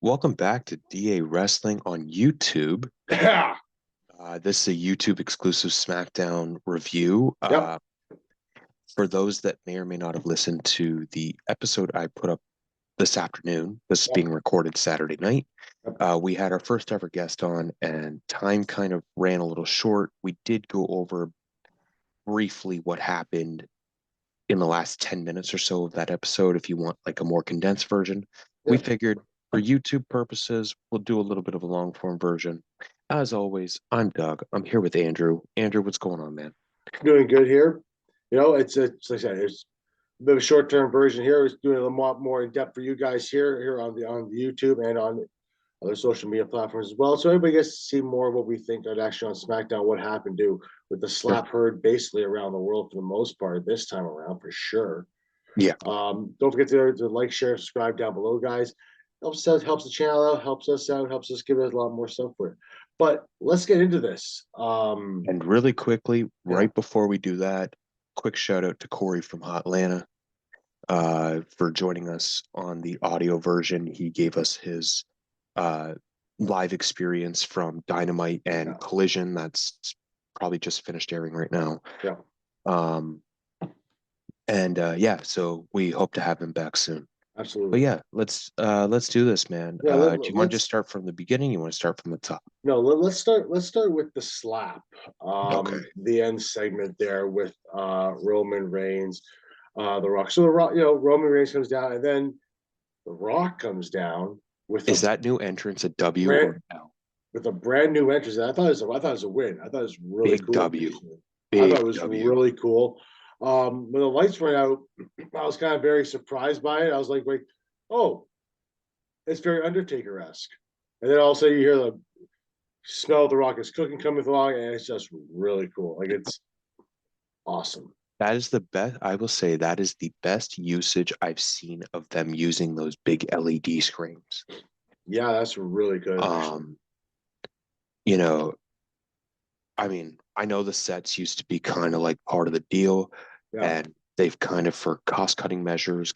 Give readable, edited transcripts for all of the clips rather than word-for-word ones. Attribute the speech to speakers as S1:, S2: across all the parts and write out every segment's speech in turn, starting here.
S1: Welcome back to DA Wrestling on YouTube.
S2: Yeah.
S1: This is a YouTube exclusive Smackdown review.
S2: Yep.
S1: For those that may or may not have listened to the episode I put up this afternoon, this is
S2: Yep.
S1: being recorded Saturday night.
S2: Yep.
S1: We had our first ever guest on, and time kind of ran a little short. We did go over briefly what happened in the last 10 minutes or so of that episode. If you want like a more condensed version, we
S2: Yep.
S1: figured for YouTube purposes, we'll do a little bit of a long form version. As always, I'm Doug. I'm here with Andrew. Andrew, what's going on, man?
S2: Doing good here. It's like I said, it's a bit of a short-term version here. It's doing a lot more in depth for you guys here on the YouTube and on other social media platforms as well. So everybody gets to see more of what we think of actually on SmackDown, what happened to with the
S1: Sure.
S2: slap heard basically around the world for the most part this time around for sure.
S1: Yeah.
S2: Don't forget to like, share, subscribe down below, guys. Helps the channel out, helps us out, helps us give us a lot more stuff for it. But let's get into this.
S1: And really quickly,
S2: Yeah.
S1: right before we do that, quick shout out to Corey from Hotlanta for joining us on the audio version. He gave us his uh, live experience from Dynamite and
S2: Yeah.
S1: Collision. That's probably just finished airing right now.
S2: Yeah.
S1: Um, and yeah, so we hope to have him back soon. But
S2: Absolutely.
S1: yeah, let's do this, man.
S2: Yeah,
S1: Do you want to just start from the beginning? You want to start from the top?
S2: let's start with the slap.
S1: Okay.
S2: The end segment there with Roman Reigns, The Rock. So the Rock, Roman Reigns comes down, and then The Rock comes down with
S1: Is
S2: a
S1: that new entrance a W
S2: brand
S1: or L?
S2: brand new entrance. I thought it was a win. I thought it was really
S1: Big
S2: cool.
S1: W.
S2: I thought it
S1: Big
S2: was
S1: W.
S2: really cool. When the lights went out, I was kind of very surprised by it. I was like, wait, oh, it's very Undertaker-esque. And then all of a sudden you hear the smell of the rockets cooking coming along, and it's just really cool. Like it's awesome.
S1: That is the best. I will say that is the best usage I've seen of them using those big LED screens.
S2: Yeah, that's really good actually.
S1: Um, you know, I mean, I know the sets used to be kind of like part of the deal,
S2: Yeah,
S1: and they've kind of, for cost cutting measures,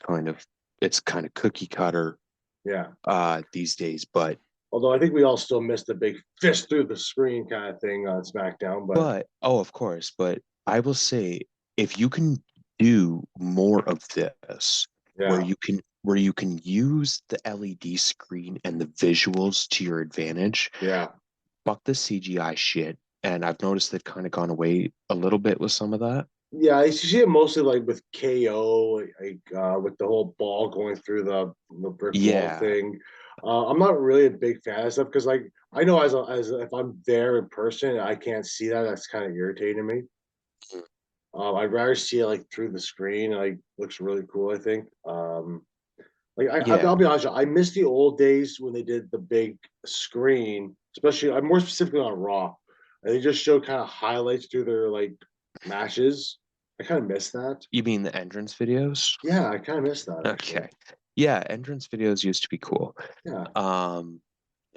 S1: it's kind of cookie cutter
S2: yeah.
S1: these days. But
S2: Although I think we all still missed the big fist through the screen kind of thing on SmackDown, but
S1: oh, of course. But I will say, if you can do more of this,
S2: yeah,
S1: where you can use the LED screen and the visuals to your advantage,
S2: yeah,
S1: fuck the CGI shit. And I've noticed they've kind of gone away a little bit with some of that.
S2: yeah. I see it mostly like with KO, with the whole ball going through the brick wall
S1: Yeah.
S2: thing. I'm not really a big fan of stuff because like I know as if I'm there in person, I can't see that. That's kind of irritating me. I'd rather see it like through the screen. Like looks really cool. I think. I'll
S1: Yeah.
S2: be honest, I miss the old days when they did the big screen, especially. I'm more specifically on Raw, and they just show kind of highlights through their like matches. I kind of miss that.
S1: You mean the entrance videos?
S2: Yeah, I kind of miss that actually.
S1: Okay. Yeah, entrance videos used to be cool.
S2: Yeah,
S1: Um,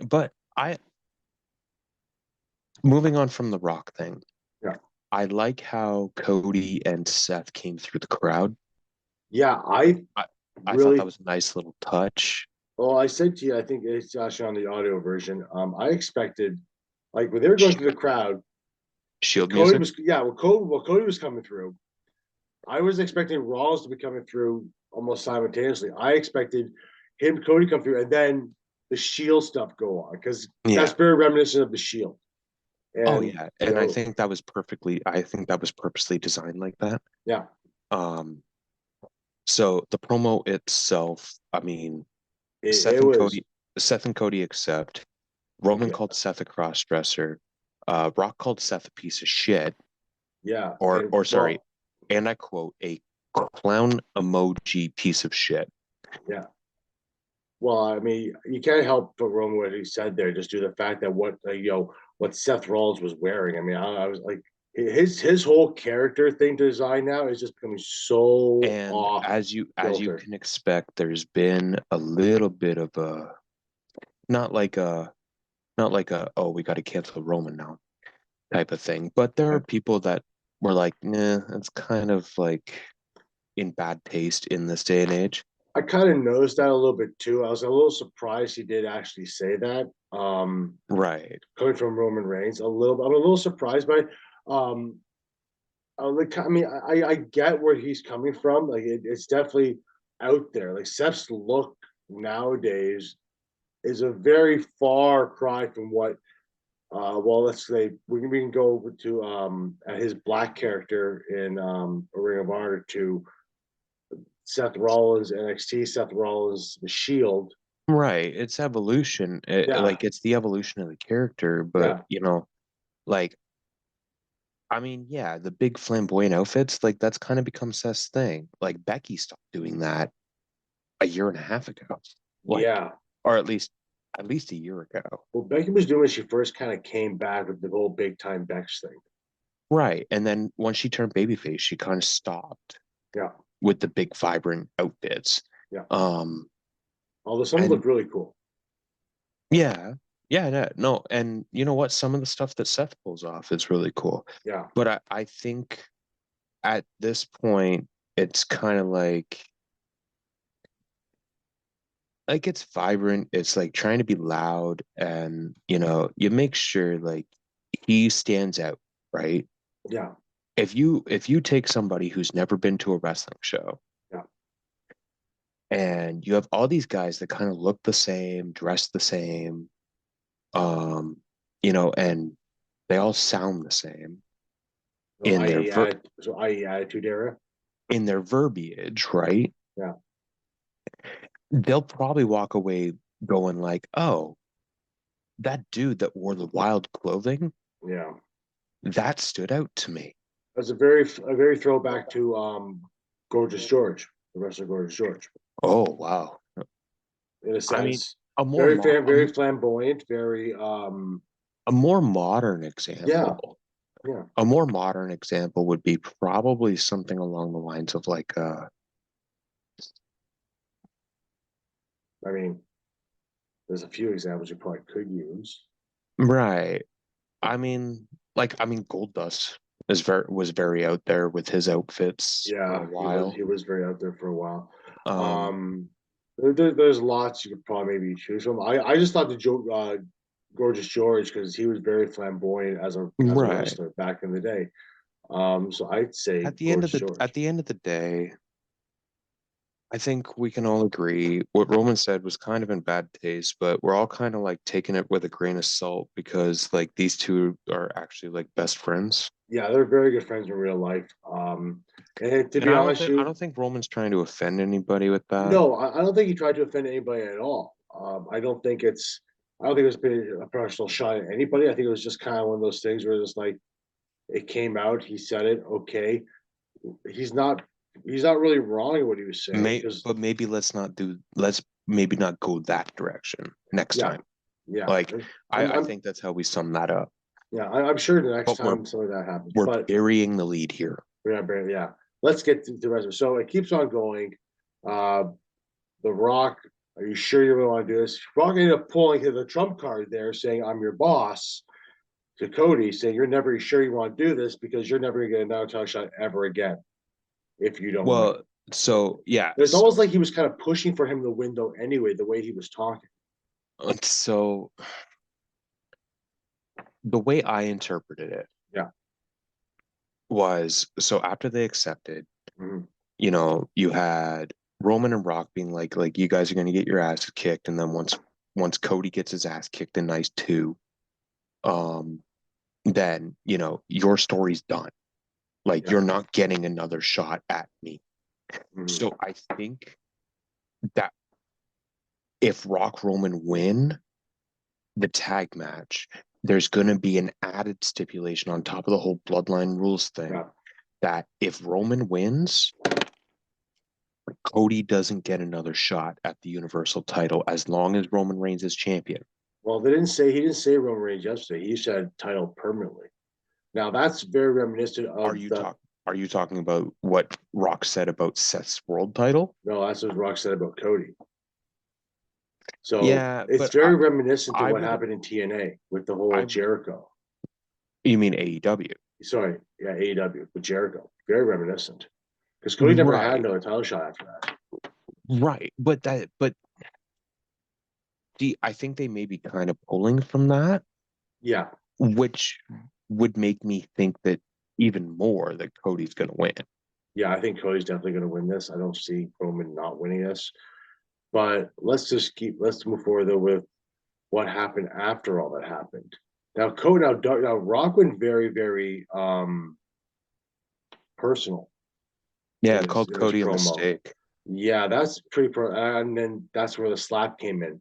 S1: but I moving on from the Rock thing,
S2: yeah,
S1: I like how Cody and Seth came through the crowd.
S2: yeah. I
S1: I, I thought that
S2: really.
S1: was a nice little touch.
S2: Well, I said to you, I think it's actually on the audio version. I expected, like when they were going through the
S1: Shield,
S2: crowd,
S1: shield
S2: Cody
S1: music.
S2: was yeah. Well, Cody was coming through. I was expecting Rollins to be coming through almost simultaneously. I expected Cody come through, and then the Shield stuff go on because that's
S1: Yeah.
S2: very reminiscent of the Shield.
S1: Oh
S2: And
S1: yeah. And I think that was purposely designed like that.
S2: yeah,
S1: Um, so the promo itself, I mean,
S2: it,
S1: Seth
S2: it
S1: and
S2: was
S1: Cody, Seth and Cody accept. Roman
S2: yeah,
S1: called Seth a cross-dresser. Rock called Seth a piece of shit,
S2: yeah, and
S1: or sorry,
S2: well,
S1: and I quote, a clown emoji piece of shit.
S2: yeah. Well, I mean, you can't help but Roman what he said there, just due to the fact that what Seth Rollins was wearing. I mean, I was like, his whole character thing to design now is just becoming so
S1: And
S2: off
S1: as you
S2: kilter.
S1: can expect, there's been a little bit of a not like a not like a oh we got to cancel Roman now type of thing, but there are
S2: Yeah,
S1: people that were like, nah, it's kind of like in bad taste in this day and age.
S2: I kind of noticed that a little bit too. I was a little surprised he did actually say that.
S1: Right.
S2: Coming from Roman Reigns, I'm a little surprised by it. I mean, I get where he's coming from. Like, it's definitely out there. Like, Seth's look nowadays is a very far cry from what. Well, let's say we can go over to his black character in a Ring of Honor to Seth Rollins NXT, Seth Rollins the Shield.
S1: Right. It's evolution.
S2: Yeah,
S1: Like it's the evolution of the character, but
S2: yeah,
S1: like I mean, yeah, the big flamboyant outfits, like that's kind of become Seth's thing. Like Becky stopped doing that a year and a half ago. Like,
S2: yeah.
S1: or at least a year ago.
S2: Well, Becky was doing when she first kind of came back with the whole big time Bex thing.
S1: Right. And then once she turned babyface, she kind of stopped
S2: Yeah,
S1: with the big vibrant outfits.
S2: yeah.
S1: Um,
S2: Although some
S1: and
S2: look really cool.
S1: yeah, yeah, no. And you know what? Some of the stuff that Seth pulls off is really cool.
S2: Yeah,
S1: But I think at this point, it's kind of like it's vibrant. It's like trying to be loud, and you make sure like he stands out, right?
S2: yeah,
S1: If you take somebody who's never been to a wrestling show
S2: yeah.
S1: and you have all these guys that kind of look the same, dress the same, um, and they all sound the same
S2: So
S1: in their
S2: i.e. Attitude Era.
S1: verbiage, right?
S2: Yeah,
S1: They'll probably walk away going like, "Oh, that dude that wore the wild clothing,
S2: yeah.
S1: that stood out to me."
S2: That's a very throwback to Gorgeous George, the wrestler Gorgeous George,
S1: Oh, wow.
S2: in a
S1: I mean,
S2: sense.
S1: a more mo
S2: Very flamboyant, very
S1: a more modern
S2: yeah,
S1: example.
S2: yeah.
S1: A more modern example would be probably something along the lines of like
S2: I mean, there's a few examples you probably could use.
S1: right. I mean Goldust was very out there with his outfits for a
S2: Yeah,
S1: while.
S2: he was very out there for a while.
S1: Um
S2: Um, there's lots you could probably maybe choose from. I just thought the Gorgeous George because he was very flamboyant as a
S1: right.
S2: wrestler back in the day. So I'd say Gorgeous
S1: At
S2: George.
S1: the end of the day, I think we can all agree what Roman said was kind of in bad taste, but we're all kind of like taking it with a grain of salt because like these two are actually like best friends.
S2: Yeah, they're very good friends in real life. And to
S1: And
S2: be honest,
S1: I don't think Roman's trying to offend anybody with that.
S2: no, I don't think he tried to offend anybody at all. I don't think it's been a personal shot at anybody. I think it was just kind of one of those things where it's like it came out, he said it, okay. He's not he's not really wrong in what he was saying because
S1: But let's maybe not go that direction next
S2: yeah,
S1: time.
S2: yeah.
S1: Like I
S2: I'm
S1: think that's how we sum that up.
S2: yeah, I'm sure the next
S1: But
S2: time something like that happens.
S1: we're
S2: But
S1: burying the lead here.
S2: yeah, yeah. Let's get to the rest of it. So it keeps on going. Uh The Rock, are you sure you really want to do this? Rock ended up pulling the trump card there, saying, I'm your boss, to Cody, saying, you're never sure you want to do this because you're never going to get another title shot ever again if you don't win.
S1: Well, so yeah,
S2: It's almost like he was kind of pushing for him to win, though, anyway, the way he was talking.
S1: so the way I interpreted it
S2: Yeah.
S1: was so after they accepted,
S2: Mm-hmm.
S1: you had Roman and Rock being like you guys are going to get your asses kicked, and then once Cody gets his ass kicked in nice two, um, then your story's done. Like
S2: Yeah.
S1: you're not getting another shot at me.
S2: Mm-hmm.
S1: So I think that if Rock Roman win the tag match, there's going to be an added stipulation on top of the whole bloodline rules thing
S2: Yeah.
S1: that if Roman wins, Cody doesn't get another shot at the Universal title as long as Roman Reigns is champion.
S2: Well, he didn't say Roman Reigns yesterday. He said title permanently. Now, that's very reminiscent
S1: Are
S2: of
S1: you
S2: the,
S1: talk are you talking about what Rock said about Seth's world title?
S2: no, that's what Rock said about Cody. So
S1: Yeah,
S2: it's
S1: but
S2: very reminiscent of
S1: I
S2: what
S1: would
S2: happened in TNA with the whole
S1: I
S2: Jericho.
S1: you mean AEW?
S2: Sorry, yeah, AEW with Jericho. Very reminiscent. Because Cody never had
S1: Right.
S2: another title shot after that.
S1: right. But see, I think they may be kind of pulling from that,
S2: Yeah,
S1: which would make me think that even more that Cody's going to win.
S2: yeah, I think Cody's definitely going to win this. I don't see Roman not winning this. But let's move forward though with what happened after all that happened. Now Rock went very, very personal
S1: Yeah,
S2: in his
S1: called Cody a
S2: promo.
S1: mistake.
S2: Yeah, that's pretty and then that's where the slap came in.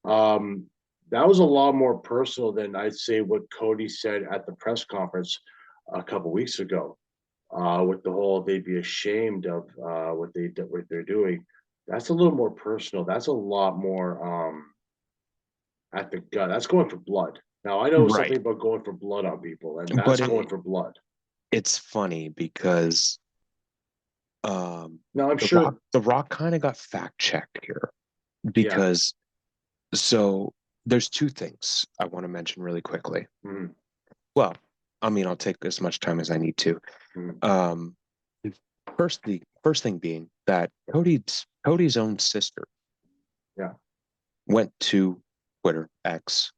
S2: Um, that was a lot more personal than I'd say what Cody said at the press conference a couple weeks ago. With the whole they'd be ashamed of what they're doing. That's a little more personal. That's a lot more at the gut. That's going for blood. Now I know something
S1: Right.
S2: about going for blood on people, and
S1: But
S2: that's going for blood.
S1: it's funny because
S2: Now I'm
S1: the
S2: sure.
S1: Rock kind of got fact checked here
S2: Yeah.
S1: because so there's two things I want to mention really quickly.
S2: Mm-hmm.
S1: Well, I mean, I'll take as much time as I need to.
S2: Mm-hmm.
S1: Um, the first thing being that Cody's own sister
S2: Yeah.
S1: went to Twitter X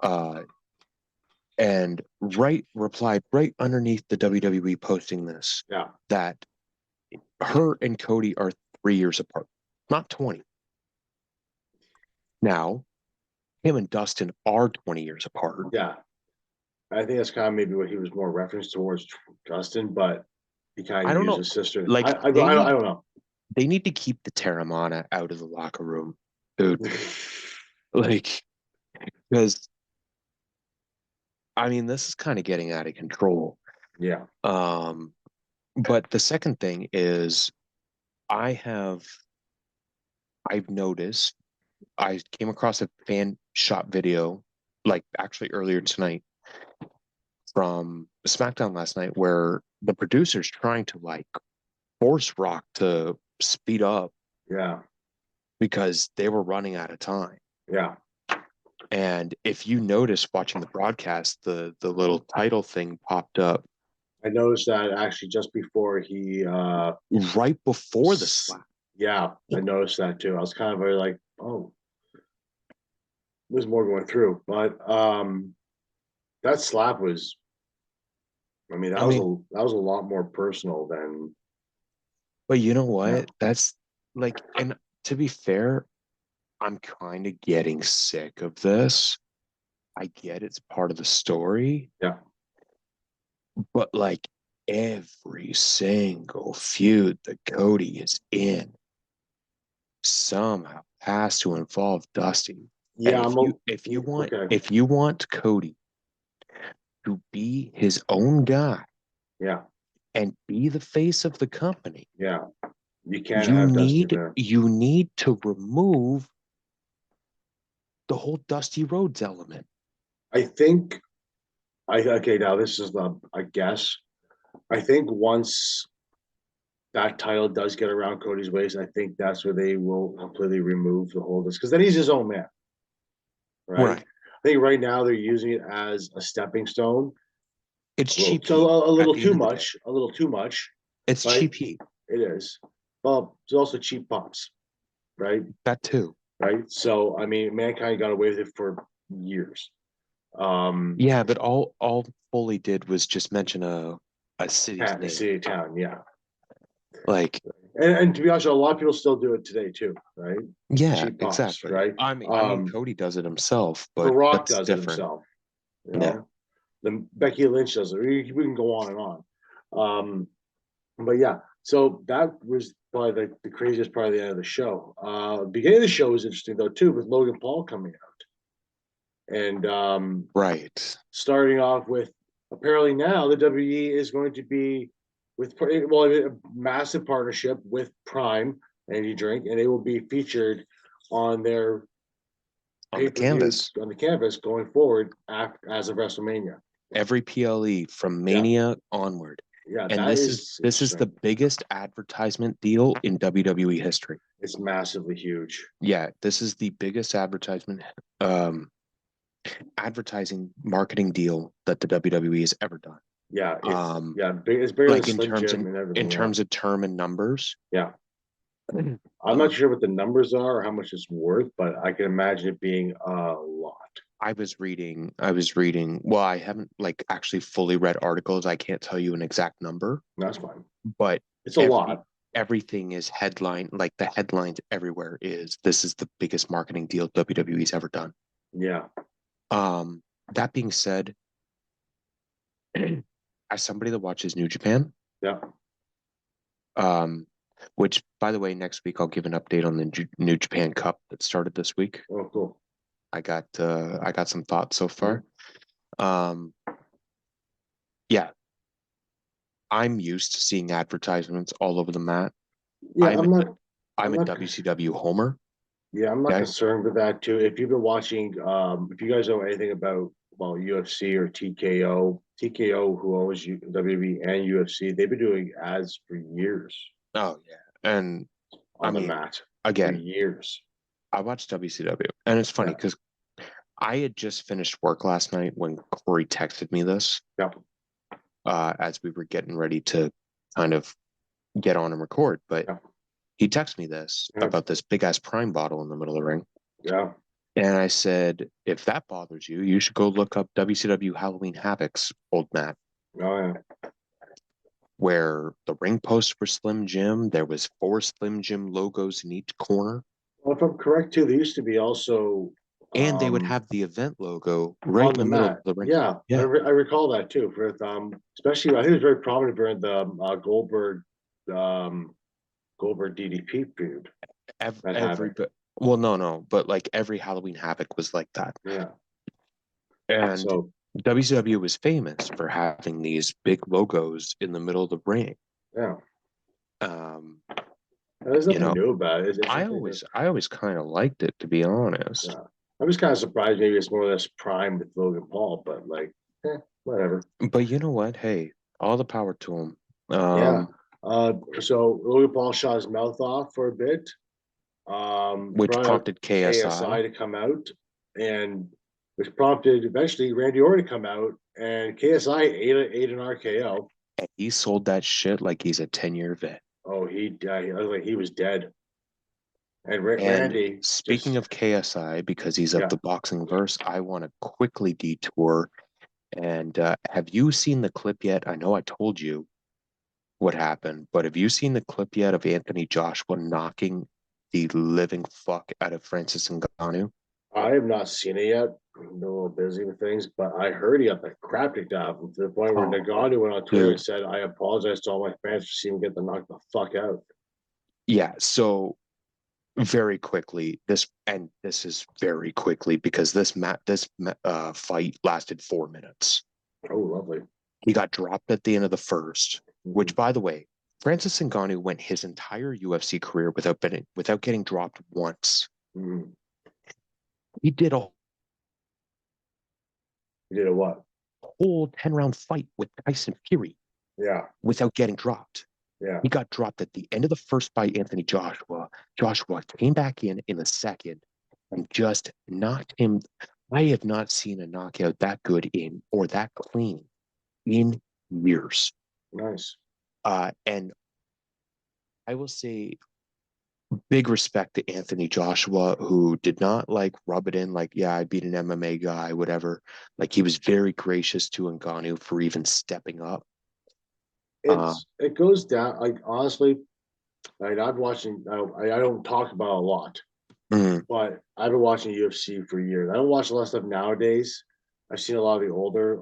S1: uh, and replied right underneath the WWE posting this
S2: Yeah.
S1: that her and Cody are 3 years apart, not 20. Now, him and Dustin are 20 years apart.
S2: Yeah. I think that's kind of maybe what he was more referenced towards Justin, but he kind
S1: I
S2: of
S1: don't
S2: used
S1: know.
S2: his sister.
S1: Like
S2: I don't know.
S1: they need to keep the Terramana out of the locker room, dude. Like, because I mean, this is kind of getting out of control.
S2: Yeah.
S1: Um, but the second thing is I have I've noticed I came across a fan shot video like actually earlier tonight from Smackdown last night where the producer's trying to like force Rock to speed up
S2: Yeah.
S1: because they were running out of time.
S2: Yeah.
S1: And if you notice watching the broadcast, the little title thing popped up
S2: I noticed that actually just before he
S1: right before the slap.
S2: yeah, I noticed that too. I was kind of very like, oh, there's more going through. But that slap was, I mean,
S1: I mean,
S2: that was a lot more personal than
S1: but you know
S2: yeah.
S1: what? That's like, and to be fair, I'm kind of getting sick of this. I get it's part of the story,
S2: Yeah.
S1: but like every single feud that Cody is in somehow has to involve Dusty. And
S2: Yeah, okay.
S1: if you want Cody to be his own guy
S2: Yeah.
S1: and be the face of the company,
S2: Yeah. You can't have Dusty there.
S1: you need to remove the whole Dusty Rhodes element.
S2: I think I okay, now this is the I guess. I think once that title does get around Cody's waist, I think that's where they will completely remove the whole this because then he's his own man, right?
S1: Right.
S2: I think right now they're using it as a stepping stone.
S1: It's
S2: A little,
S1: cheap
S2: so
S1: heat
S2: a
S1: at
S2: little
S1: the end
S2: too
S1: of the day.
S2: much, a little too much,
S1: It's
S2: right?
S1: cheap heat.
S2: It is. Well, it's also cheap pops, right?
S1: That too.
S2: Right. So I mean, mankind got away with it for years.
S1: Yeah, but all Foley did was just mention a city's name.
S2: City town, yeah.
S1: Like,
S2: And to be honest, a lot of people still do it today too, right?
S1: yeah,
S2: Cheap pops,
S1: exactly.
S2: right?
S1: I mean, Cody does it himself,
S2: The
S1: but
S2: Rock
S1: that's
S2: does it
S1: different.
S2: himself, you
S1: Yeah.
S2: know. The Becky Lynch does it. We can go on and on. But yeah, so that was probably the craziest part of the end of the show. Beginning of the show was interesting though too, with Logan Paul coming out and
S1: Right.
S2: starting off with apparently now the WWE is going to be with a massive partnership with Prime Energy Drink, and they will be featured on their
S1: On
S2: pay
S1: the
S2: per view
S1: canvas.
S2: on the canvas going forward as of WrestleMania.
S1: Every PLE from
S2: Yeah,
S1: Mania onward.
S2: yeah,
S1: And
S2: that is
S1: this is the
S2: interesting.
S1: biggest advertisement deal in WWE history.
S2: It's massively huge.
S1: Yeah, this is the biggest um advertising marketing deal that the WWE has ever done.
S2: Yeah,
S1: Um
S2: it's bigger than
S1: like
S2: Slim Jim and
S1: in
S2: everything. Yeah,
S1: terms of term and numbers,
S2: yeah, I'm not sure what the numbers are or how much it's worth, but I can imagine it being a lot.
S1: I was reading, well, I haven't like actually fully read articles. I can't tell you an exact number,
S2: That's fine.
S1: but
S2: It's a
S1: every
S2: lot.
S1: everything is headline, like the headlines everywhere is this is the biggest marketing deal WWE's ever done.
S2: Yeah.
S1: That being said, as somebody that watches New Japan,
S2: Yeah.
S1: um, which by the way, next week I'll give an update on the New Japan Cup that started this week.
S2: Oh, cool.
S1: I got some thoughts so far.
S2: Mhm.
S1: Yeah, I'm used to seeing advertisements all over the mat.
S2: Yeah,
S1: I'm a
S2: I'm not.
S1: I'm
S2: I'm
S1: a
S2: not.
S1: WCW homer.
S2: Yeah, I'm not
S1: Okay.
S2: concerned with that too. If you've been watching, if you guys know anything about UFC or TKO, who owns WWE and UFC, they've been doing ads for years
S1: Oh yeah. And I
S2: on the
S1: mean,
S2: mat for
S1: again,
S2: years.
S1: I watched WCW, and it's funny
S2: Yeah,
S1: because I had just finished work last night when Corey texted me this,
S2: yeah,
S1: as we were getting ready to kind of get on and record. But
S2: yeah,
S1: he texted me this
S2: yeah,
S1: about this big ass Prime bottle in the middle of the ring.
S2: yeah.
S1: And I said, if that bothers you, you should go look up WCW Halloween Havoc's old mat,
S2: Oh yeah.
S1: where the ring posts were Slim Jim. There was 4 Slim Jim logos in each corner,
S2: Well, if I'm correct too, there used to be also
S1: and they would
S2: um
S1: have the event logo right
S2: on
S1: in
S2: the
S1: the middle of
S2: mat.
S1: the ring.
S2: Yeah,
S1: Yeah,
S2: I recall that too. For especially I think it was very prominent during the um Goldberg DDP feud that
S1: every
S2: happened.
S1: but well, no, but like every Halloween Havoc was like that,
S2: Yeah.
S1: and
S2: So
S1: WCW was famous for having these big logos in the middle of the ring.
S2: yeah,
S1: Um,
S2: there's
S1: you
S2: nothing
S1: know,
S2: new about it. I
S1: I
S2: think
S1: always I always kind of liked it, to be honest.
S2: yeah. I'm just kind of surprised. Maybe it's more or less prime with Logan Paul, but like, whatever.
S1: But you know what? Hey, all the power to him.
S2: Yeah. So Logan Paul shot his mouth off for a bit.
S1: Which
S2: Brought out
S1: prompted KSI.
S2: KSI to come out, and which prompted eventually Randy Orton to come out, and KSI ate an RKO.
S1: And he sold that shit like he's a 10-year vet.
S2: Oh, he died. I was like, he was dead. And
S1: And
S2: Randy
S1: speaking
S2: just,
S1: of KSI, because he's of
S2: yeah,
S1: the boxing verse, I want to quickly detour. And have you seen the clip yet? I know I told you what happened, but have you seen the clip yet of Anthony Joshua knocking the living fuck out of Francis Ngannou?
S2: I have not seen it yet. I'm a little busy with things, but I heard he got the crap kicked out of him to the point where
S1: Oh,
S2: Nagano went on Twitter and
S1: dude.
S2: said, "I apologize to all my fans for seeing him get the knock the fuck out."
S1: Yeah, so very quickly, this is very quickly because this fight lasted 4 minutes.
S2: Oh, lovely.
S1: He got dropped at the end of the first,
S2: Mm-hmm.
S1: which, by the way, Francis Ngannou went his entire UFC career without getting dropped once.
S2: Mm-hmm.
S1: He did a
S2: He did a what?
S1: whole 10-round fight with Tyson Fury
S2: Yeah,
S1: without getting dropped.
S2: yeah.
S1: He got dropped at the end of the first by Anthony Joshua. Joshua came back in the second and just knocked him. I have not seen a knockout that good in or that clean in years.
S2: Nice.
S1: And I will say big respect to Anthony Joshua, who did not like rub it in like, yeah, I beat an MMA guy, whatever. Like he was very gracious to Ngannou for even stepping up. Uh,
S2: It goes down like honestly. Like I've watching. I don't talk about a lot,
S1: mm,
S2: but I've been watching UFC for years. I don't watch a lot of stuff nowadays. I've seen a lot of the older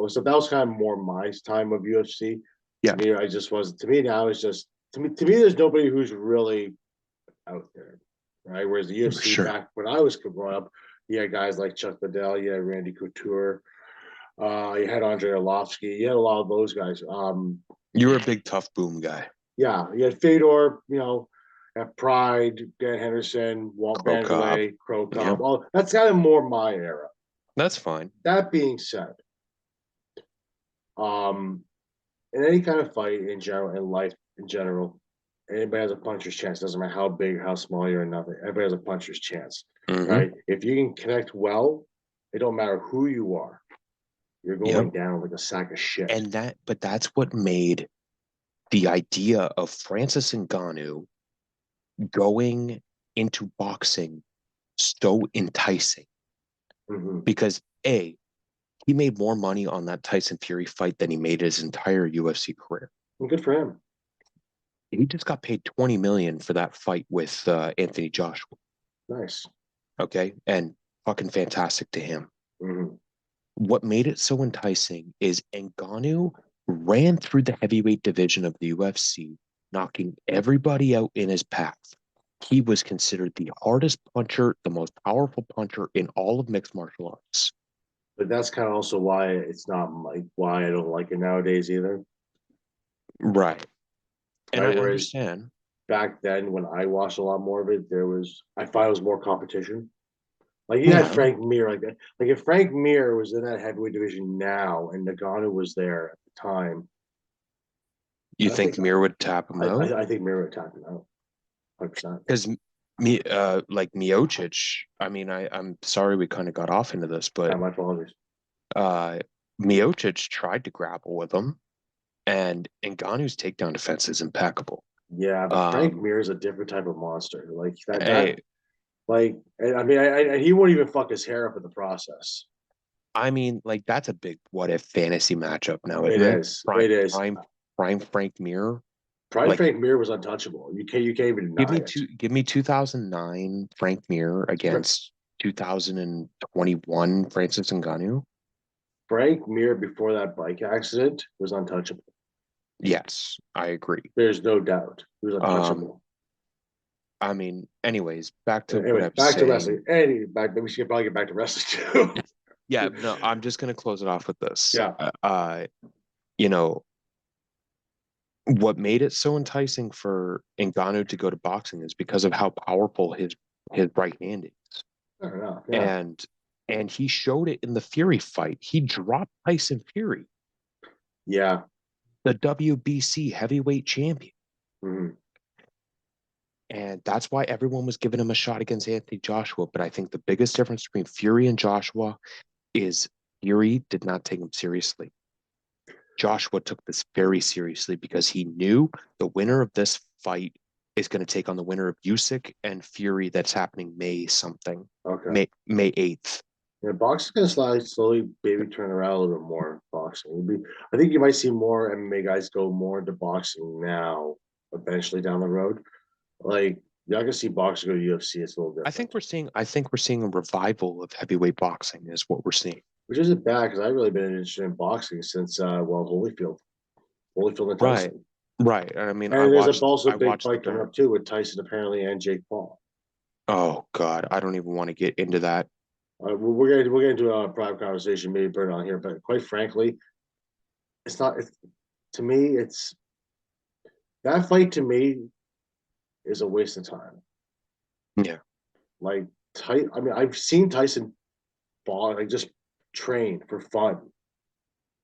S2: stuff. That was kind of more my time of UFC. To
S1: yeah,
S2: me, I just was. To me now, it's just to me. There's nobody who's really out there, right? Whereas the
S1: for
S2: UFC
S1: sure.
S2: back when I was growing up, you had guys like Chuck Liddell, you had Randy Couture, you had Andre Arlovsky, you had a lot of those guys.
S1: You were a big tough boom guy.
S2: Yeah, you had Fedor, at Pride, Dan Henderson, Walt
S1: Crow Cop.
S2: Vanderlei, Crow
S1: Yep,
S2: Cop. Well, that's kind of more my era.
S1: that's fine.
S2: That being said, um, in any kind of fight in general, in life in general, anybody has a puncher's chance. Doesn't matter how big, how small you're, or nothing. Everybody has a puncher's chance,
S1: Hmm.
S2: right? If you can connect well, it don't matter who you are. You're
S1: Yep.
S2: going down like a sack of shit.
S1: But that's what made the idea of Francis Ngannou going into boxing so enticing because A, he made more money on that Tyson Fury fight than he made his entire UFC career.
S2: Well, good for him.
S1: He just got paid $20 million for that fight with Anthony Joshua.
S2: Nice.
S1: Okay, and fucking fantastic to him.
S2: Mm-hmm.
S1: What made it so enticing is Ngannou ran through the heavyweight division of the UFC, knocking everybody out in his path. He was considered the hardest puncher, the most powerful puncher in all of mixed martial arts.
S2: But that's kind of also why it's not like why I don't like it nowadays either.
S1: Right. And
S2: Right.
S1: I
S2: Whereas
S1: understand.
S2: back then when I watched a lot more of it, I thought it was more competition. Like you had
S1: Yeah.
S2: Frank Mir like that. Like if Frank Mir was in that heavyweight division now and Nagano was there at the time,
S1: You
S2: I think
S1: think Mir would tap him out?
S2: I think Mir would tap him out 100%.
S1: Because like Miocic, I mean, I'm sorry we kind of got off into this, but
S2: My apologies.
S1: Miocic tried to grapple with him, and Ngannou's takedown defense is impeccable.
S2: Yeah, but Frank Mir is a different type of monster. Like
S1: Hey,
S2: like I mean he won't even fuck his hair up in the process.
S1: I mean, like that's a big what if fantasy matchup now,
S2: It
S1: isn't it?
S2: is. It is.
S1: Prime Frank Mir.
S2: Prime
S1: Like
S2: Frank Mir was untouchable. You can't even deny it.
S1: give me 2009 Frank Mir against 2021 Francis Ngannou.
S2: Frank Mir before that bike accident was untouchable.
S1: Yes, I agree.
S2: There's no doubt. He was untouchable.
S1: I mean, anyways, back to
S2: Anyways,
S1: what I was
S2: back to
S1: saying.
S2: wrestling. We should probably get back to wrestling too.
S1: Yeah, no, I'm just gonna close it off with this.
S2: Yeah.
S1: You know, what made it so enticing for Ngannou to go to boxing is because of how powerful his right hand is.
S2: I don't know. Yeah.
S1: And he showed it in the Fury fight. He dropped Tyson Fury.
S2: Yeah.
S1: The WBC heavyweight champion.
S2: Mm-hmm.
S1: And that's why everyone was giving him a shot against Anthony Joshua. But I think the biggest difference between Fury and Joshua is Fury did not take him seriously. Joshua took this very seriously because he knew the winner of this fight is going to take on the winner of Usyk and Fury that's happening May something.
S2: Okay.
S1: May 8th.
S2: Yeah, boxing is going to slowly maybe turn around a little bit more. Boxing. I think you might see more MMA guys go more into boxing now, eventually down the road. Like you're not gonna see boxing go to UFC. It's a little different.
S1: I think we're seeing a revival of heavyweight boxing is what we're seeing.
S2: Which isn't bad because I've really been interested in boxing since Holyfield and Tyson.
S1: Right. I mean,
S2: And there's also a big fight coming up too with Tyson apparently and Jake Paul.
S1: Oh God, I don't even want to get into that.
S2: We're gonna into a private conversation, maybe burn on here, but quite frankly, it's not. To me, it's that fight to me is a waste of time.
S1: Yeah.
S2: Like I mean, I've seen Tyson like just train for fun.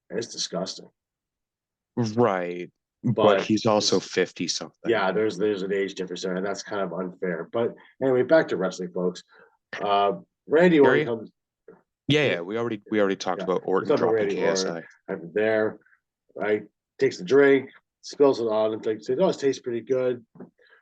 S2: And it's disgusting.
S1: Right. But he's also 50 something.
S2: Yeah, there's an age difference there, and that's kind of unfair. But anyway, back to wrestling, folks. Randy Orton comes.
S1: Yeah, we already talked about Orton dropping Randy KSI.
S2: Orton there, right? Takes the drink, spills it on, and says, "Oh, it tastes pretty good."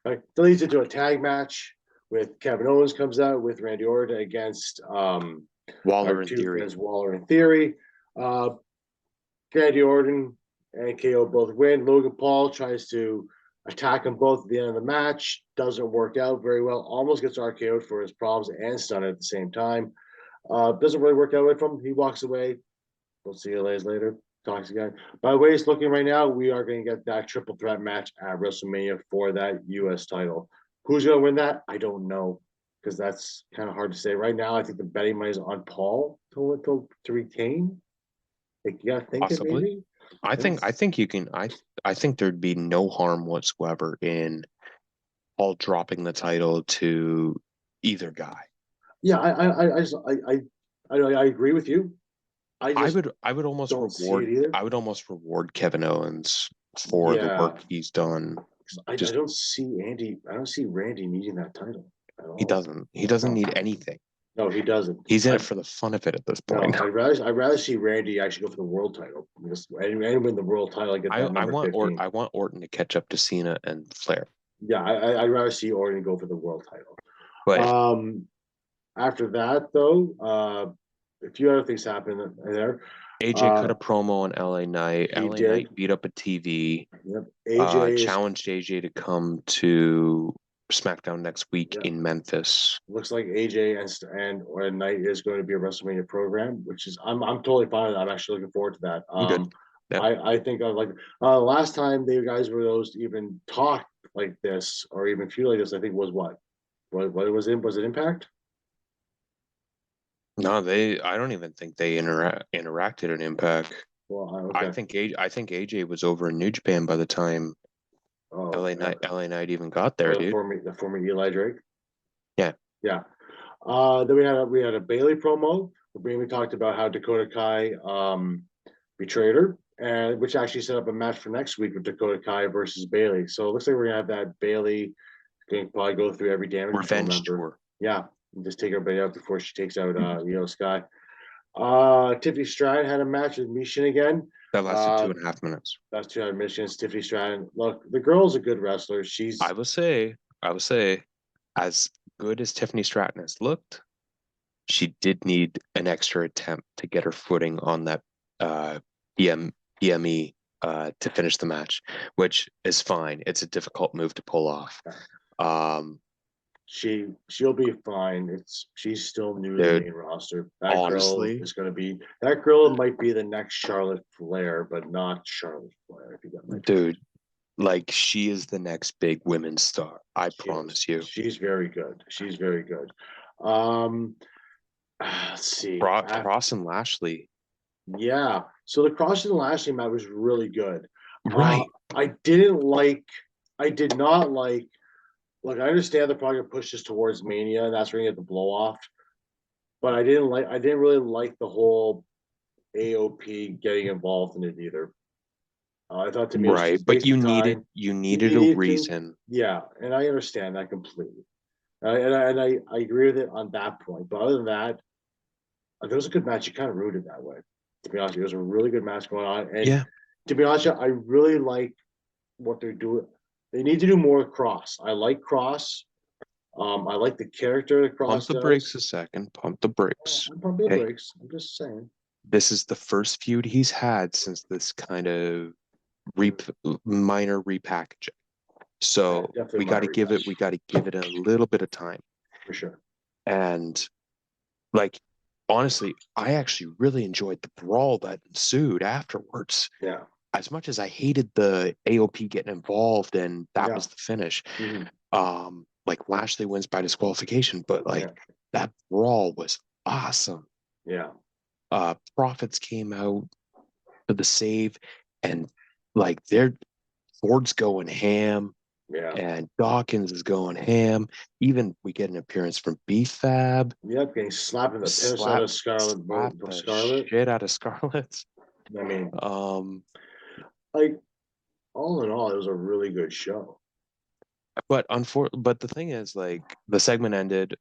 S2: Right? Then leads into a tag match with Kevin Owens comes out with Randy Orton against
S1: Waller and Theory.
S2: Waller and Theory. Randy Orton and KO both win. Logan Paul tries to attack them both at the end of the match. Doesn't work out very well. Almost gets RKO'd for his problems and stunned at the same time. Doesn't really work out with him. He walks away. We'll see you later. Talks again. By the way, it's looking right now, we are going to get that triple threat match at WrestleMania for that U.S. title. Who's going to win that? I don't know because that's kind of hard to say. Right now, I think the betting money is on Paul to retain. Like, you got to think it maybe.
S1: I think you can. I think there'd be no harm whatsoever in Paul dropping the title to either guy.
S2: Yeah, I agree with you.
S1: I would almost reward Kevin Owens for the work he's done.
S2: I don't see Randy needing that title at all.
S1: He doesn't need anything.
S2: No, he doesn't.
S1: He's in it for the fun of it at this point.
S2: No, I'd rather see Randy actually go for the world title and win the world title.
S1: I want Orton to catch up to Cena and Flair.
S2: Yeah, I'd rather see Orton go for the world title.
S1: But
S2: After that, though, a few other things happened there.
S1: AJ cut a promo on LA Knight.
S2: He
S1: LA Knight
S2: did.
S1: beat up a TV.
S2: Yep. AJ is
S1: Challenged AJ to come to SmackDown next week
S2: yeah.
S1: in Memphis.
S2: Looks like AJ and Knight is going to be a WrestleMania program, which is I'm totally fine with that. I'm actually looking forward to that.
S1: I'm good. Yep.
S2: I think I like last time the guys were those to even talk like this or even feel like this. I think was what was it? Was it Impact?
S1: No, they. I don't even think they interacted in Impact.
S2: Well,
S1: I
S2: okay.
S1: think AJ was over in New Japan by the time
S2: Oh, yeah.
S1: LA Knight even got there,
S2: Or
S1: dude.
S2: the former Eli Drake.
S1: Yeah.
S2: Yeah. Then we had a Bailey promo. We talked about how Dakota Kai betrayed her, and which actually set up a match for next week with Dakota Kai versus Bailey. So it looks like we're gonna have that Bailey can probably go through every damage control
S1: Revenge
S2: member.
S1: tour.
S2: Yeah, and just take everybody out before she takes out Sky. Tiffany Stratton had a match with Mishin again.
S1: That lasted 2.5 minutes.
S2: That's 200 missions. Tiffany Stratton. Look, the girl's a good wrestler.
S1: I will say, as good as Tiffany Stratton has looked, she did need an extra attempt to get her footing on that uh, PME to finish the match, which is fine. It's a difficult move to pull off. Um,
S2: she'll be fine. She's still new to the
S1: dude,
S2: main roster. That girl
S1: honestly,
S2: is going to be that girl might be the next Charlotte Flair, but not Charlotte Flair. If you got my
S1: dude, like she is the next big women's star. I promise you.
S2: She's very good. She's very good. Um, let's see.
S1: Cross and Lashley.
S2: Yeah. So the Cross and Lashley match was really good.
S1: Right.
S2: I didn't like. I did not like. Look, I understand they're probably gonna push this towards Mania, and that's where you get the blow off. But I didn't like. I didn't really like the whole AOP getting involved in it either. I thought to me it was
S1: Right.
S2: just
S1: But
S2: wasting time.
S1: you
S2: You
S1: needed a
S2: needed to,
S1: reason.
S2: yeah, and I understand that completely. I agree with it on that point. But other than that, there was a good match. You kind of rooted that way. To be honest, it was a really good match going on. And
S1: Yeah.
S2: to be honest, I really like what they're doing. They need to do more Cross. I like Cross. I like the character that
S1: Pump
S2: Cross
S1: the brakes
S2: does.
S1: a second. Pump the brakes.
S2: I'm pumping the
S1: Hey,
S2: brakes. I'm just saying.
S1: this is the first feud he's had since this kind of re minor repackaging.
S2: Yeah,
S1: So
S2: definitely my
S1: we got to give it a little bit of time.
S2: for sure.
S1: And like honestly, I actually really enjoyed the brawl that ensued afterwards.
S2: Yeah.
S1: As much as I hated the AOP getting involved and that
S2: Yeah.
S1: was the finish.
S2: Mm-hmm.
S1: Like Lashley wins by disqualification, but like
S2: Yeah.
S1: that brawl was awesome.
S2: Yeah.
S1: Profits came out for the save, and like their Ford's going ham,
S2: Yeah.
S1: and Dawkins is going ham. Even we get an appearance from B-Fab.
S2: Yep. Getting slapping the piss out
S1: Slap,
S2: of Scarlet.
S1: slap the
S2: Scarlet.
S1: shit out of Scarlet.
S2: I mean,
S1: Um,
S2: like all in all, it was a really good show.
S1: but the thing is, like the segment ended.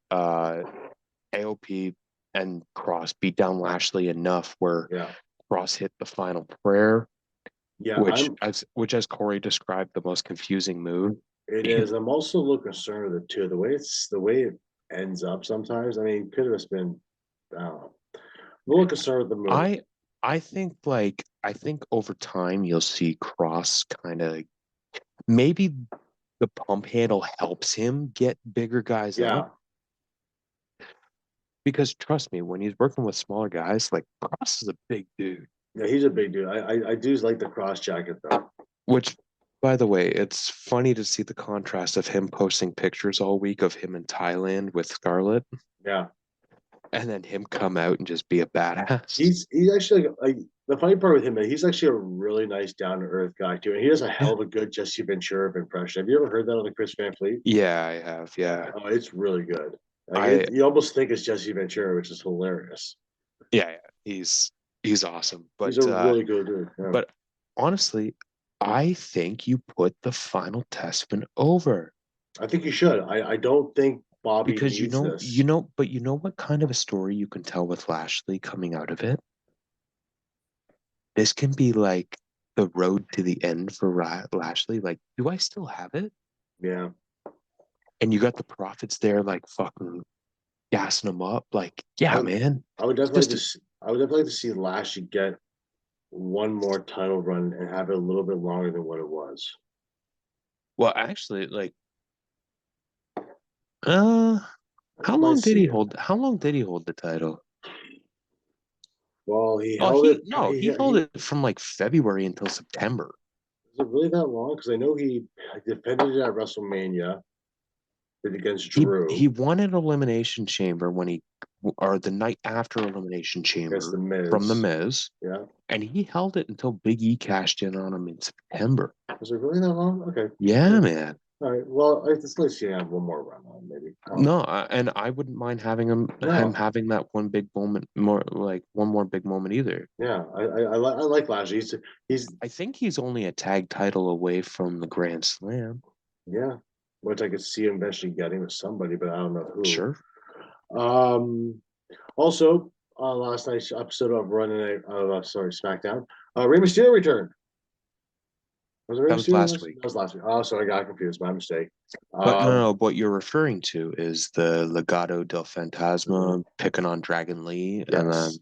S1: AOP and Cross beat down Lashley enough where
S2: Yeah.
S1: Cross hit the final prayer,
S2: Yeah.
S1: which as Corey described, the most confusing move.
S2: It is. I'm also a little concerned with it too. The way it ends up sometimes. I mean, could have just been. I don't know. I'm a little concerned with the move.
S1: I think over time you'll see Cross kind of maybe the pump handle helps him get bigger guys
S2: Yeah.
S1: up. Because trust me, when he's working with smaller guys, like Cross is a big dude.
S2: Yeah, he's a big dude. I do like the cross jacket though.
S1: Which, by the way, it's funny to see the contrast of him posting pictures all week of him in Thailand with Scarlett,
S2: Yeah.
S1: and then him come out and just be a badass.
S2: He's actually like the funny part with him is he's actually a really nice down to earth guy too, and he does a
S1: Yeah,
S2: hell of a good Jesse Ventura impression. Have you ever heard that on the Chris Van Fleet?
S1: yeah, I have. Yeah,
S2: Oh, it's really good. Like
S1: I
S2: you almost think it's Jesse Ventura, which is hilarious.
S1: yeah, he's awesome.
S2: He's a really good dude. Yeah.
S1: But honestly, I think you put the final testament over
S2: I think you should. I don't think Bobby
S1: because
S2: needs this.
S1: but you know what kind of a story you can tell with Lashley coming out of it? This can be like the road to the end for Lashley. Like, do I still have it?
S2: Yeah.
S1: And you got the Profits there, like fucking gassing them up. Like,
S2: I
S1: yeah,
S2: would,
S1: man.
S2: I would
S1: It's
S2: definitely like
S1: just,
S2: to. I would definitely like to see Lashley get one more title run and have it a little bit longer than what it was.
S1: well, actually, like, uh,
S2: I just might see it.
S1: how long did he hold the title?
S2: Well, he
S1: Oh,
S2: held it.
S1: he held it from like February until September.
S2: Was it really that long? Because I know he defended it at WrestleMania, did against
S1: He
S2: Drew
S1: won an Elimination Chamber when he, or the night after Elimination
S2: against the
S1: Chamber from The
S2: Miz.
S1: Miz,
S2: Yeah.
S1: and he held it until Big E cashed in on him in September.
S2: Was it really that long? Okay.
S1: Yeah, man.
S2: All right. Well, let's see. Have one more run on maybe.
S1: No, and I wouldn't mind having him
S2: No.
S1: having that one big moment more, like one more big moment either.
S2: Yeah. I like Lashley. He's
S1: I think he's only a tag title away from the Grand Slam.
S2: yeah. Which I could see him eventually getting with somebody, but I don't know who.
S1: Sure.
S2: Also, on last night's episode of SmackDown, Rey Mysterio returned. Was it Rey
S1: That was
S2: Mysterio?
S1: last
S2: That
S1: week.
S2: was last week. Oh, sorry, I got confused. My mistake.
S1: But no,
S2: Um,
S1: no, what you're referring to is the Legado del
S2: mhm,
S1: Fantasma picking on Dragon Lee, and
S2: yes.
S1: then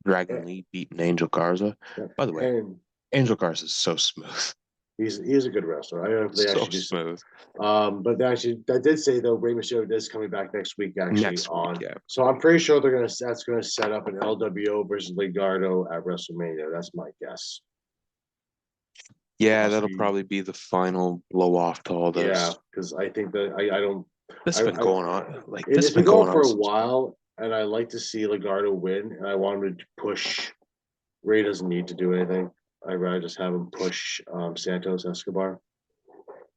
S1: Dragon
S2: And,
S1: Lee beating Angel Garza.
S2: yeah.
S1: By the way,
S2: And
S1: Angel Garza is so smooth.
S2: he's a good wrestler. I don't know if they
S1: So
S2: actually do.
S1: smooth.
S2: But they actually, I did say though, Rey Mysterio is coming back next week. Actually,
S1: Next week,
S2: on
S1: yeah.
S2: so I'm pretty sure that's gonna set up an LWO versus Legado at WrestleMania. That's my guess.
S1: Yeah, that'll
S2: Possibly,
S1: probably be the final blow off to all
S2: yeah,
S1: this.
S2: because I think that I don't.
S1: This
S2: I,
S1: has been
S2: I
S1: going on. Like this
S2: it's
S1: has
S2: been
S1: been
S2: going
S1: going
S2: for
S1: on
S2: a
S1: since
S2: while, and I like to see Legado win, and I want him to push. Ray doesn't need to do anything. I'd rather just have him push Santos Escobar.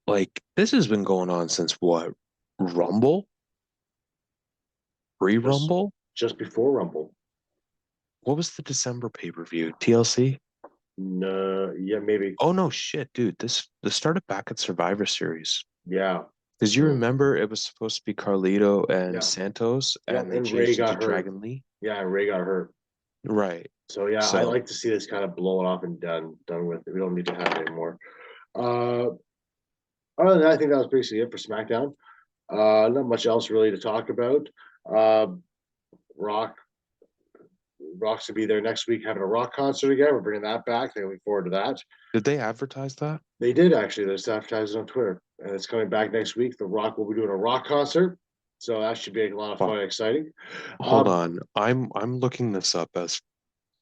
S1: like this has been going on since what? Rumble?
S2: Just
S1: Pre-Rumble?
S2: just before Rumble.
S1: What was the December pay-per-view? TLC?
S2: No, yeah, maybe.
S1: Oh no, shit, dude. This started back at Survivor Series.
S2: Yeah.
S1: Because you remember it was supposed to be Carlito and
S2: Yeah.
S1: Santos,
S2: Yeah.
S1: and they
S2: And Ray
S1: changed it to
S2: got hurt.
S1: Dragon Lee.
S2: Yeah, Ray got hurt.
S1: Right.
S2: So yeah, I
S1: So
S2: like to see this kind of blow it off and done with it. We don't need to have it anymore. Uh Other than that, I think that was basically it for SmackDown. Not much else really to talk about. Uh Rock Rock's to be there next week having a rock concert again. We're bringing that back. They're looking forward to that.
S1: did they advertise that?
S2: They did actually. There's advertised on Twitter, and it's coming back next week. The Rock will be doing a rock concert, so that should be a lot of fun
S1: Fuck.
S2: and exciting.
S1: Hold
S2: Um,
S1: on. I'm looking this up as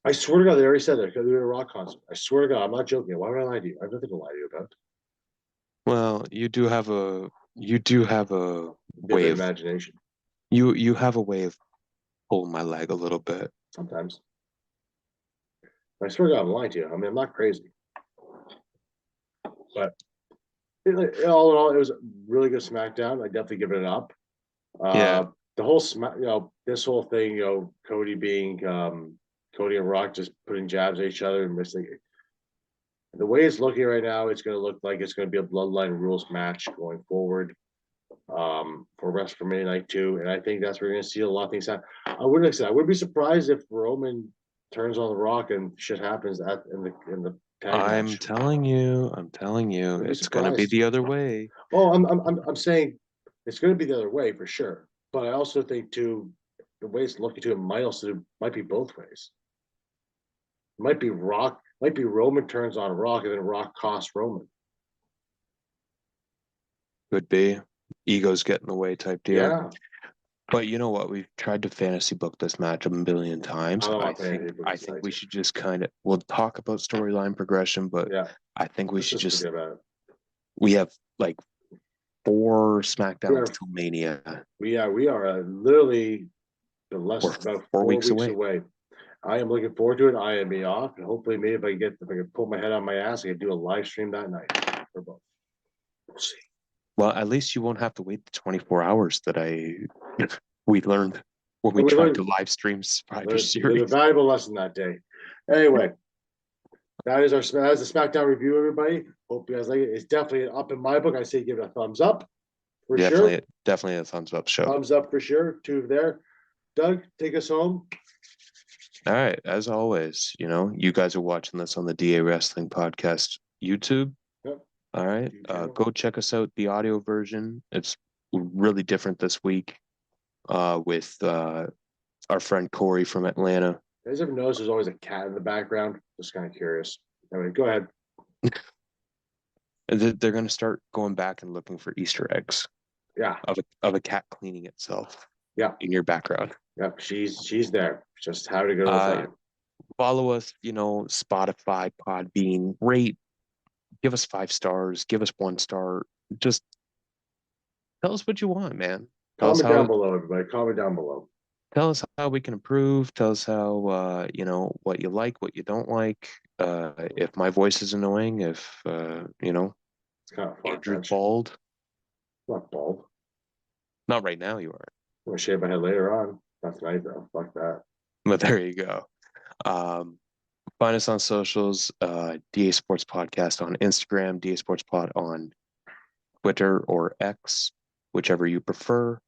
S2: I swear to God, they already said they're doing a rock concert. I swear to God, I'm not joking. Why would I lie to you? I have nothing to lie to you about.
S1: well, you do have a way
S2: Vivid
S1: of
S2: imagination.
S1: you have a way of pulling my leg a little bit.
S2: Sometimes. I swear to God, I'm lying to you. I mean, I'm not crazy, but all in all, it was a really good SmackDown. I definitely give it an up.
S1: Yeah.
S2: The whole this whole thing, Cody being Cody and Rock just putting jabs at each other and missing. The way it's looking right now, it's going to look like it's going to be a bloodline rules match going forward for WrestleMania Night 2, and I think that's where we're going to see a lot of things happen. I wouldn't be surprised if Roman turns on the Rock and shit happens in the tag match.
S1: I'm telling you,
S2: Wouldn't be
S1: it's gonna be
S2: surprised.
S1: the other way.
S2: Oh, I'm saying it's going to be the other way for sure, but I also think too the way it's looking to it might be both ways. It might be Roman turns on Rock and then Rock costs Roman.
S1: Could be. Egos get in the way type deal.
S2: Yeah,
S1: But you know what? We've tried to fantasy book this match a million
S2: I
S1: times.
S2: don't want to
S1: I think we should just kind of we'll talk about storyline progression, but
S2: Yeah,
S1: I think we
S2: let's
S1: should
S2: just
S1: just
S2: forget about it.
S1: we have like four
S2: We
S1: SmackDowns
S2: are
S1: till Mania.
S2: we are literally
S1: We're
S2: about
S1: 4 weeks
S2: 4 weeks
S1: away.
S2: away. I am looking forward to it. I am be off, and hopefully, maybe if I can pull my head on my ass, I can do a live stream that night for both. We'll see.
S1: Well, at least you won't have to wait the 24 hours that we learned when we
S2: And we
S1: tried to live stream Survivor
S2: learned a
S1: Series.
S2: valuable lesson that day. Anyway, that is the SmackDown review, everybody. Hope you guys like it. It's definitely up in my book. I say give it a thumbs up for sure.
S1: Definitely a thumbs up show.
S2: Thumbs up for sure. Two there. Doug, take us home.
S1: All right. As always, you guys are watching this on the DA Wrestling Podcast YouTube.
S2: Yep.
S1: All right.
S2: YouTube channel.
S1: Go check us out, the audio version. It's really different this week with our friend Corey from Atlanta.
S2: You guys ever notice there's always a cat in the background? Just kind of curious. Anyway, go ahead.
S1: They're going to start going back and looking for Easter eggs
S2: Yeah,
S1: of a cat cleaning itself
S2: yeah,
S1: in your background.
S2: yep. She's there. Just how to go to the
S1: Uh,
S2: front.
S1: Follow us, Spotify, Podbean, rate, give us 5 stars, give us 1 star. Just tell us what you want, man. Tell us
S2: Comment down
S1: how
S2: below, everybody. Comment down below.
S1: tell us how we can improve. Tell us how what you like, what you don't like. If my voice is annoying, if
S2: It's kind of far
S1: Andrew's
S2: fetched.
S1: bald.
S2: Not bald.
S1: Not right now, you are.
S2: I'm gonna shave my head later on. Not tonight though. Fuck that.
S1: But there you go. Um, Find us on socials, DA Sports Podcast on Instagram, DA Sports Pod on Twitter or X, whichever you prefer.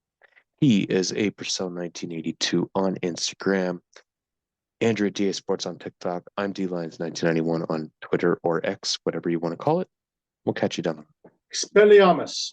S1: He is a Purcell 1982 on Instagram. Andrew at DA Sports on TikTok. I'm DLines 1991 on Twitter or X, whatever you want to call it. We'll catch you down.
S2: Expelliarmus.